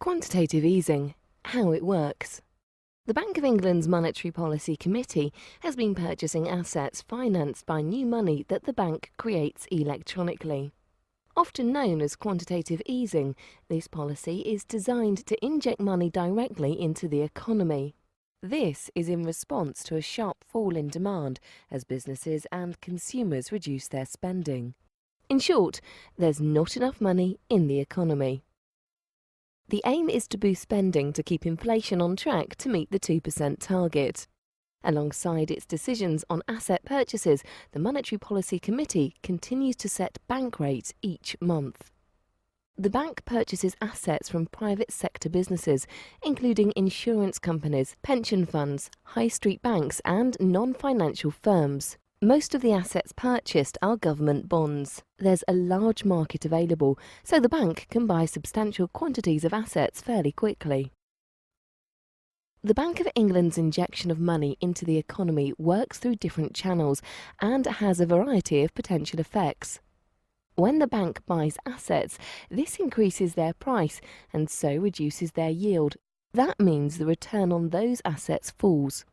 Quantitative easing, how it works. The Bank of England's Monetary Policy Committee has been purchasing assets financed by new money that the bank creates electronically. Often known as quantitative easing, this policy is designed to inject money directly into the economy. This is in response to a sharp fall in demand as businesses and consumers reduce their spending. In short, there's not enough money in the economy. The aim is to boost spending to keep inflation on track to meet the 2% target. Alongside its decisions on asset purchases, the Monetary Policy Committee continues to set bank rates each month. The bank purchases assets from private sector businesses, including insurance companies, pension funds, high street banks and non-financial firms. Most of the assets purchased are government bonds. There's a large market available, so the bank can buy substantial quantities of assets fairly quickly. The Bank of England's injection of money into the economy works through different channels and has a variety of potential effects. When the bank buys assets, this increases their price and so reduces their yield. That means the return on those assets falls.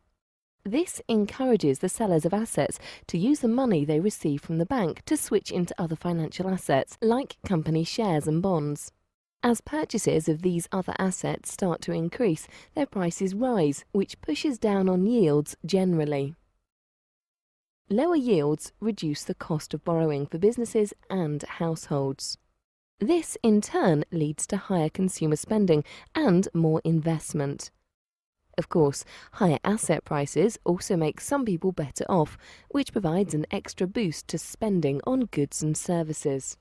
This encourages the sellers of assets to use the money they receive from the bank to switch into other financial assets, like company shares and bonds. As purchases of these other assets start to increase, their prices rise, which pushes down on yields generally. Lower yields reduce the cost of borrowing for businesses and households. This, in turn, leads to higher consumer spending and more investment. Of course, higher asset prices also make some people better off, which provides an extra boost to spending on goods and services.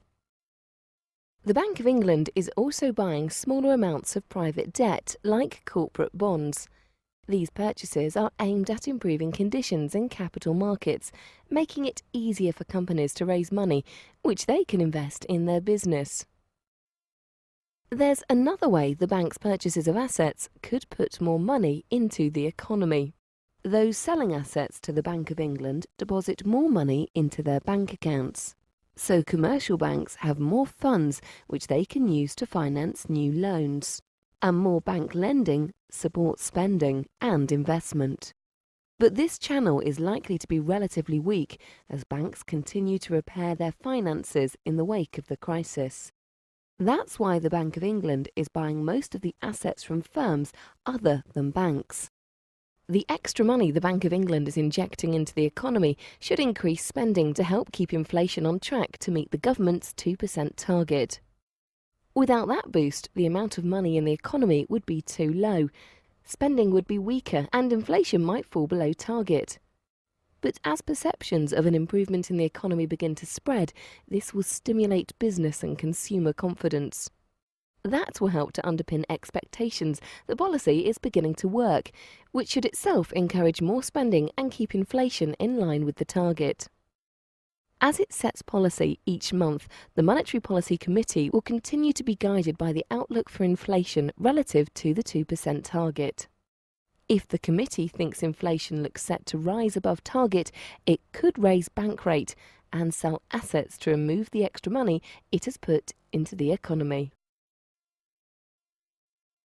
The Bank of England is also buying smaller amounts of private debt, like corporate bonds. These purchases are aimed at improving conditions in capital markets, making it easier for companies to raise money, which they can invest in their business. There's another way the bank's purchases of assets could put more money into the economy. Those selling assets to the Bank of England deposit more money into their bank accounts. So commercial banks have more funds which they can use to finance new loans. And more bank lending supports spending and investment. But this channel is likely to be relatively weak as banks continue to repair their finances in the wake of the crisis. That's why the Bank of England is buying most of the assets from firms other than banks. The extra money the Bank of England is injecting into the economy should increase spending to help keep inflation on track to meet the government's 2% target. Without that boost, the amount of money in the economy would be too low. Spending would be weaker and inflation might fall below target. But as perceptions of an improvement in the economy begin to spread, this will stimulate business and consumer confidence. That will help to underpin expectations the policy is beginning to work, which should itself encourage more spending and keep inflation in line with the target. As it sets policy each month, the Monetary Policy Committee will continue to be guided by the outlook for inflation relative to the 2% target. If the committee thinks inflation looks set to rise above target, it could raise bank rate and sell assets to remove the extra money it has put into the economy.